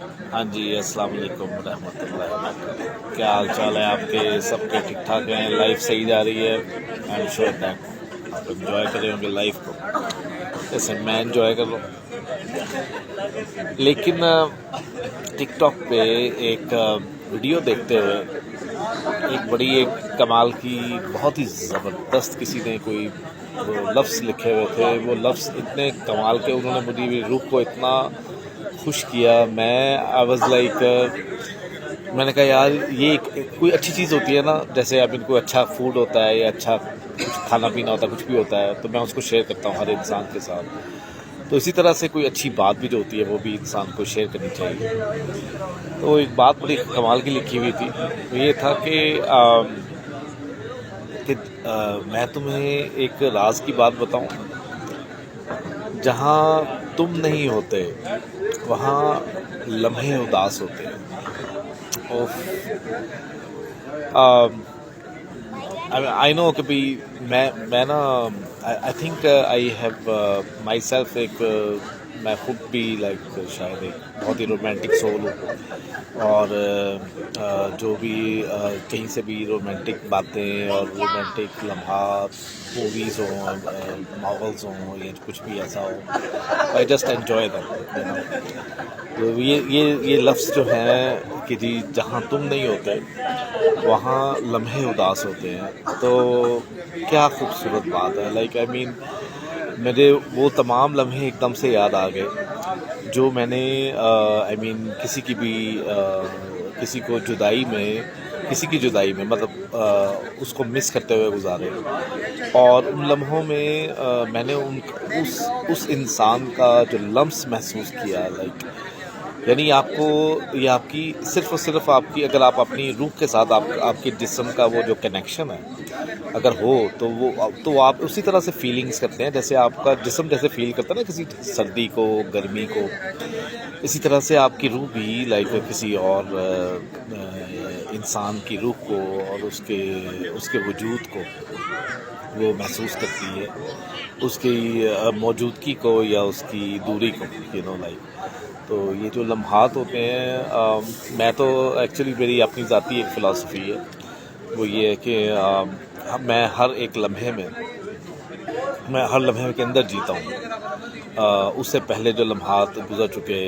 ہاں جی، السلام علیکم ورحمۃ اللہ وبرکاتہ۔ کیا حال چال ہے آپ کے؟ سب کے ٹھیک ٹھاک ہیں؟ لائف صحیح جا رہی ہے؟ آئی ایم شیور دیٹ آپ انجوائے کر رہے ہوں گے لائف کو، جیسے میں انجوائے کر رہا ہوں۔ لیکن ٹک ٹاک پہ ایک ویڈیو دیکھتے ہوئے ایک کمال کی بہت ہی زبردست کسی نے کوئی وہ لفظ لکھے ہوئے تھے، وہ لفظ اتنے کمال کے انہوں نے مجھے روح کو اتنا خوش کیا۔ میں آئی واز لائک، میں نے کہا یار یہ کوئی اچھی چیز ہوتی ہے نا، جیسے اب ان کو اچھا فوڈ ہوتا ہے یا اچھا کچھ کھانا پینا ہوتا ہے، کچھ بھی ہوتا ہے تو میں اس کو شیئر کرتا ہوں ہر انسان کے ساتھ۔ تو اسی طرح سے کوئی اچھی بات بھی جو ہوتی ہے وہ بھی انسان کو شیئر کرنی چاہیے۔ تو ایک بات بڑی کمال کی لکھی ہوئی تھی، وہ یہ تھا کہ میں تمہیں ایک راز کی بات بتاؤں، جہاں تم نہیں ہوتے وہاں لمحے اداس ہوتے ہیں۔ آئی نو کہ بھائی میں نا I think I have my self میں خود بھی لائک شاید ایک بہت ہی رومانٹک سول ہوں، اور جو بھی کہیں سے بھی رومانٹک باتیں اور رومانٹک لمحات، موویز ہوں، ناولز ہوں یا کچھ بھی ایسا ہو، آئی جسٹ انجوائے دیم۔ تو یہ لفظ جو ہیں کہ جی جہاں تم نہیں ہوتے وہاں لمحے اداس ہوتے ہیں، تو کیا خوبصورت بات ہے۔ لائک آئی مین میرے وہ تمام لمحے ایک دم سے یاد آ گئے جو میں نے آئی مین کسی کو کسی کی جدائی میں مطلب اس کو مس کرتے ہوئے گزارے، اور ان لمحوں میں میں نے اس انسان کا جو لمس محسوس کیا، لائک یعنی آپ کو یہ آپ کی صرف اور صرف آپ کی، اگر آپ اپنی روح کے ساتھ آپ کے جسم کا وہ جو کنیکشن ہے اگر ہو تو آپ اسی طرح سے فیلنگز کرتے ہیں جیسے آپ کا جسم جیسے فیل کرتا ہے نا کسی سردی کو، گرمی کو، اسی طرح سے آپ کی روح بھی لائک کسی اور انسان کی روح کو اور اس کے وجود کو وہ محسوس کرتی ہے، اس کی موجودگی کو یا اس کی دوری کو، لائک۔ تو یہ جو لمحات ہوتے ہیں، میں تو ایکچولی میری اپنی ذاتی ایک فلاسفی ہے، وہ یہ ہے کہ میں ہر لمحے کے اندر جیتا ہوں۔ اس سے پہلے جو لمحات گزر چکے،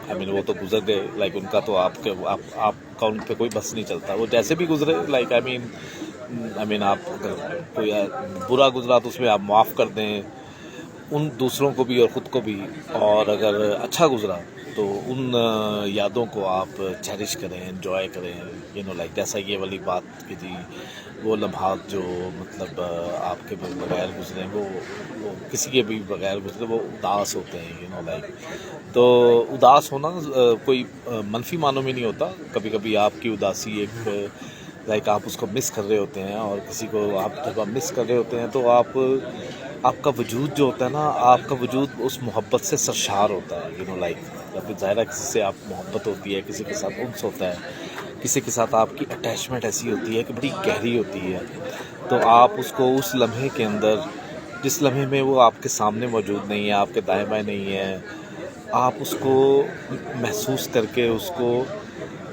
آئی مین وہ تو گزر گئے، لائک ان کا تو آپ کا ان پہ کوئی بس نہیں چلتا، وہ جیسے بھی گزرے، لائک آئی مین آپ اگر کوئی برا گزرا تو اس میں آپ معاف کر دیں ان دوسروں کو بھی اور خود کو بھی، اور اگر اچھا گزرا تو ان یادوں کو آپ چیریش کریں، انجوائے کریں، لائک جیسا یہ والی بات کہ جی وہ لمحات جو مطلب آپ کے بغیر گزرے، وہ کسی کے بھی بغیر گزرے، وہ اداس ہوتے ہیں، لائک۔ تو اداس ہونا کوئی منفی معنوں میں نہیں ہوتا، کبھی کبھی آپ کی اداسی ایک لائک آپ اس کو مس کر رہے ہوتے ہیں، اور کسی کو جب آپ مس کر رہے ہوتے ہیں تو آپ کا وجود جو ہوتا ہے نا، آپ کا وجود اس محبت سے سرشار ہوتا ہے، لائک جب ظاہرہ کسی سے آپ محبت ہوتی ہے، کسی کے ساتھ انس ہوتا ہے، کسی کے ساتھ آپ کی اٹیچمنٹ ایسی ہوتی ہے کہ بڑی گہری ہوتی ہے، تو آپ اس کو اس لمحے کے اندر، جس لمحے میں وہ آپ کے سامنے موجود نہیں ہے، آپ کے دائیں بائیں نہیں ہے، آپ اس کو محسوس کر کے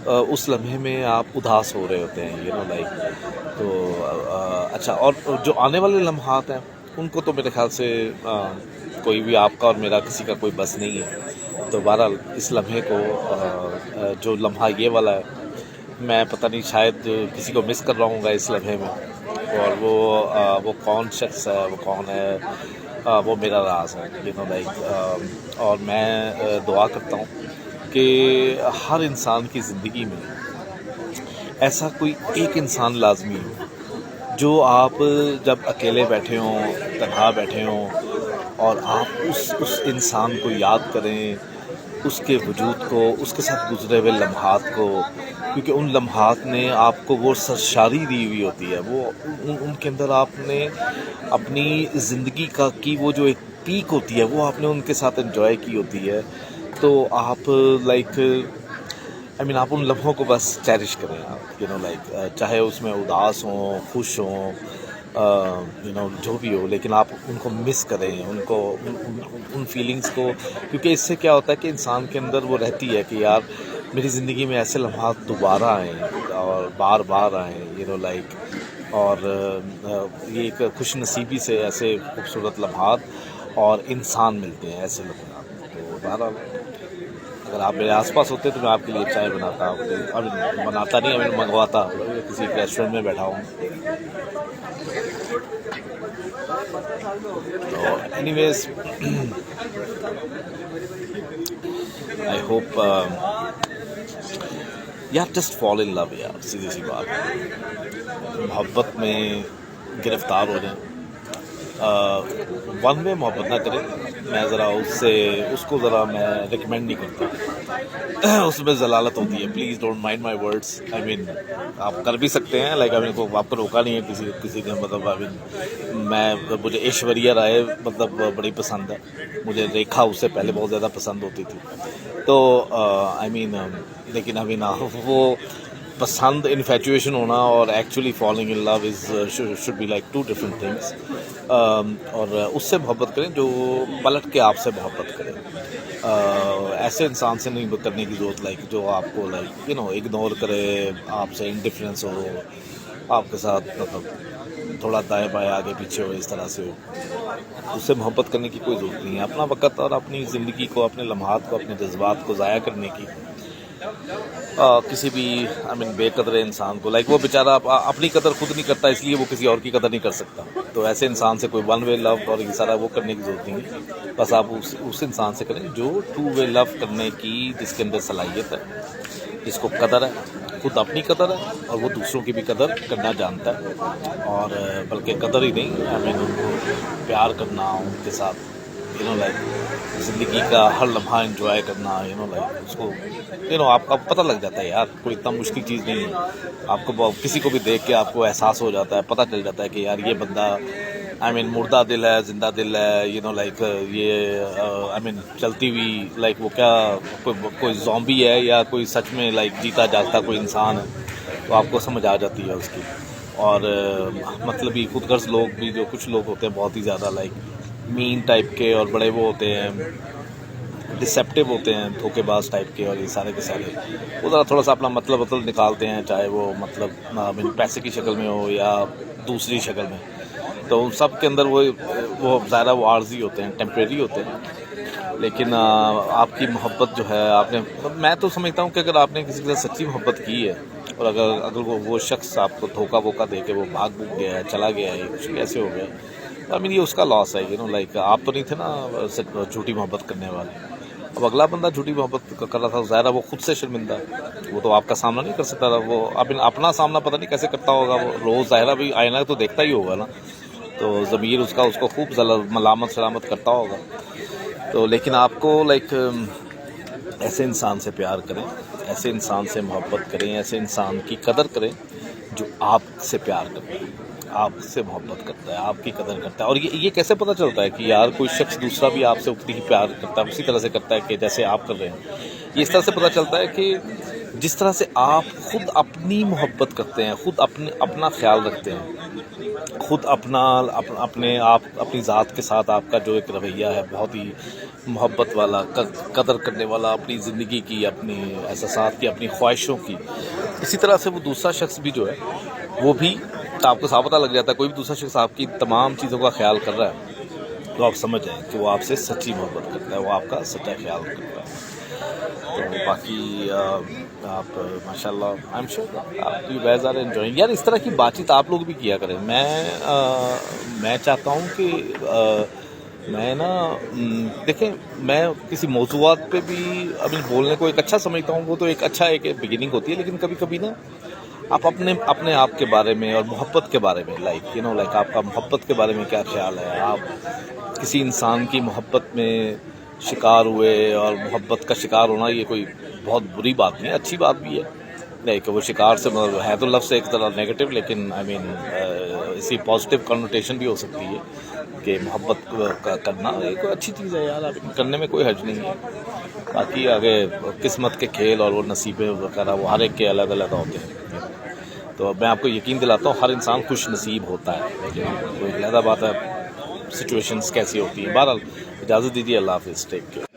اس لمحے میں آپ اداس ہو رہے ہوتے ہیں، لائک۔ تو اچھا، اور جو آنے والے لمحات ہیں ان کو تو میرے خیال سے کوئی بھی آپ کا اور میرا کسی کا کوئی بس نہیں ہے۔ تو بہرحال اس لمحے کو جو لمحہ یہ والا ہے، میں پتہ نہیں شاید کسی کو مس کر رہا ہوں گا اس لمحے میں، اور وہ کون شخص ہے، وہ کون ہے، وہ میرا راز ہے، لائک۔ اور میں دعا کرتا ہوں کہ ہر انسان کی زندگی میں ایسا کوئی ایک انسان لازمی ہو جو آپ جب اکیلے بیٹھے ہوں، تنہا بیٹھے ہوں، اور آپ اس انسان کو یاد کریں، اس کے وجود کو، اس کے ساتھ گزرے ہوئے لمحات کو، کیونکہ ان لمحات نے آپ کو وہ سرشاری دی ہوئی ہوتی ہے، وہ ان کے اندر آپ نے اپنی زندگی کی وہ جو ایک پیک ہوتی ہے وہ آپ نے ان کے ساتھ انجوائے کی ہوتی ہے۔ تو آپ لائک آپ ان لمحوں کو بس چیریش کریں آپ، لائک چاہے اس میں اداس ہوں، خوش ہوں، جو بھی ہو، لیکن آپ ان کو مس کریں، ان فیلنگس کو، کیونکہ اس سے کیا ہوتا ہے کہ انسان کے اندر وہ رہتی ہے کہ یار میری زندگی میں ایسے لمحات دوبارہ آئیں اور بار بار آئیں، لائک، اور یہ ایک خوش نصیبی سے ایسے خوبصورت لمحات اور انسان ملتے ہیں ایسے لمحات. تو بہرحال اگر آپ میرے آس پاس ہوتے تو میں آپ کے لیے چائے بناتا، ابھی بناتا نہیں، ابھی منگواتا، کسی ریسٹورینٹ میں بیٹھا ہوں. تو اینی ویز آئی ہوپ یار جسٹ فال ان لو یار، سیدھی سی بات، محبت میں گرفتار ہو جائیں. ون وے محبت نہ کریں. میں ذرا اس کو ذرا میں ریکمینڈ نہیں کرتا، اس میں ضلالت ہوتی ہے. Please don't mind my words. I mean آپ کر بھی سکتے ہیں، لائک آپ کو روکا نہیں ہے کسی نے. مطلب مجھے ایشوریا رائے مطلب بڑی پسند ہے، مجھے ریکھا اس سے پہلے بہت زیادہ پسند ہوتی تھی. تو آئی مین لیکن ابھی نہ وہ پسند، انفیچویشن ہونا اور actually falling in love should be like to different things. اور اس سے محبت کریں جو پلٹ کے آپ سے محبت کریں. ایسے انسان سے نہیں کرنے کی ضرورت، لائک جو آپ کو لائک اگنور کرے، آپ سے انڈیفرنس ہو، آپ کے ساتھ مطلب تھوڑا دائیں بائیں آگے پیچھے ہو، اس طرح سے ہو. اس سے محبت کرنے کی کوئی ضرورت نہیں ہے. اپنا وقت اور اپنی زندگی کو، اپنے لمحات کو، اپنے جذبات کو ضائع کرنے کی کسی بھی بے قدر انسان کو، لائک وہ بیچارہ اپنی قدر خود نہیں کرتا، اس لیے وہ کسی اور کی قدر نہیں کر سکتا. تو ایسے انسان سے کوئی ون وے لو اور یہ سارا وہ کرنے کی ضرورت نہیں ہے. بس آپ اس انسان سے کریں جو ٹو وے لو کرنے کی، جس کے اندر صلاحیت ہے، جس کو قدر ہے، خود اپنی قدر ہے اور وہ دوسروں کی بھی قدر کرنا جانتا ہے. اور بلکہ قدر ہی نہیں، ان کو پیار کرنا، ان کے ساتھ لائک زندگی کا ہر لمحہ انجوائے کرنا. لائک اس کو آپ کو پتہ لگ جاتا ہے یار، کوئی اتنا مشکل چیز نہیں ہے. آپ کو کسی کو بھی دیکھ کے آپ کو احساس ہو جاتا ہے، پتہ چل جاتا ہے کہ یار یہ بندہ مردہ دل ہے، زندہ دل ہے. لائک یہ چلتی ہوئی، لائک وہ کیا کوئی زومبی ہے یا کوئی سچ میں لائک جیتا جاگتا کوئی انسان ہے. تو آپ کو سمجھ آ جاتی ہے اس کی. اور مطلب ہی خود غرض لوگ بھی، جو کچھ لوگ ہوتے ہیں بہت ہی زیادہ لائک مین ٹائپ کے اور بڑے وہ ہوتے ہیں، ڈسیپٹیو ہوتے ہیں، دھوکے باز ٹائپ کے، اور یہ سارے کے سارے وہ ذرا تھوڑا سا اپنا مطلب نکالتے ہیں، چاہے وہ مطلب پیسے کی شکل میں ہو یا دوسری شکل میں. تو ان سب کے اندر وہ ظاہرہ وہ عارضی ہوتے ہیں، ٹیمپریری ہوتے ہیں. لیکن آپ کی محبت جو ہے، میں تو سمجھتا ہوں کہ اگر آپ نے کسی کے ساتھ سچی محبت کی ہے، اور اگر وہ شخص آپ کو دھوکا ووکا دے کے وہ بھاگ گیا ہے، چلا گیا ہے، کچھ ایسے ہو گیا، یہ اس کا لاس ہے. لائک آپ تو نہیں تھے نا جھوٹی محبت کرنے والے. اب اگلا بندہ جھوٹی محبت کر رہا تھا، ظاہرہ وہ خود سے شرمندہ ہے، وہ تو آپ کا سامنا نہیں کر سکتا تھا. وہ اپنا سامنا پتہ نہیں کیسے کرتا ہوگا. وہ روز ظاہرہ بھی آئینہ تو دیکھتا ہی ہوگا نا، تو ضمیر اس کو خوب ملامت سلامت کرتا ہوگا. تو لیکن آپ کو لائک ایسے انسان سے پیار کریں، ایسے انسان سے محبت کریں، ایسے انسان کی قدر کریں جو آپ سے پیار کرتا ہے، آپ سے محبت کرتا ہے، آپ کی قدر کرتا ہے. اور یہ کیسے پتہ چلتا ہے کہ یار کوئی شخص دوسرا بھی آپ سے اتنی ہی پیار کرتا ہے، اسی طرح سے کرتا ہے کہ جیسے آپ کر رہے ہیں. یہ اس طرح سے پتہ چلتا ہے کہ جس طرح سے آپ خود اپنی محبت کرتے ہیں، خود اپنا خیال رکھتے ہیں، خود اپنی ذات کے ساتھ آپ کا جو ایک رویہ ہے بہت ہی محبت والا، قدر کرنے والا، اپنی زندگی کی، اپنی احساسات کی، اپنی خواہشوں کی، اسی طرح سے وہ دوسرا شخص بھی جو ہے وہ بھی آپ کو صاف پتہ لگ جاتا ہے. کوئی بھی دوسرا شخص آپ کی تمام چیزوں کا خیال کر رہا ہے تو آپ سمجھ جائیں کہ وہ آپ سے سچی محبت کرتا ہے، وہ آپ کا سچا خیال کرتا ہے. تو باقی آپ ماشاء اللہ آئی ایم شیور آپ یو گائز آر انجوائنگ. یار اس طرح کی بات چیت آپ لوگ بھی کیا کریں. میں چاہتا ہوں کہ میں دیکھیں، میں کسی موضوعات پہ بھی بولنے کو ایک اچھا سمجھتا ہوں. وہ تو ایک اچھا ایک بگننگ ہوتی ہے، لیکن کبھی کبھی آپ اپنے آپ کے بارے میں اور محبت کے بارے میں لائک آپ کا محبت کے بارے میں کیا خیال ہے. آپ کسی انسان کی محبت میں شکار ہوئے، اور محبت کا شکار ہونا یہ کوئی بہت بری بات نہیں ہے، اچھی بات بھی ہے. لائک وہ شکار سے ہے تو لفظ ایک طرح نیگیٹو، لیکن اسی پازیٹیو کنوٹیشن بھی ہو سکتی ہے کہ محبت کرنا ایک اچھی چیز ہے یار، کرنے میں کوئی حرج نہیں ہے. باقی آگے قسمت کے کھیل اور وہ نصیبیں وغیرہ وہ ہر ایک کے الگ الگ ہوتے ہیں. تو میں آپ کو یقین دلاتا ہوں ہر انسان خوش نصیب ہوتا ہے، لیکن کوئی علیحدہ بات ہے سچویشنز کیسی ہوتی ہیں. بہرحال اجازت دیجیے، اللہ حافظ، ٹیک کیئر.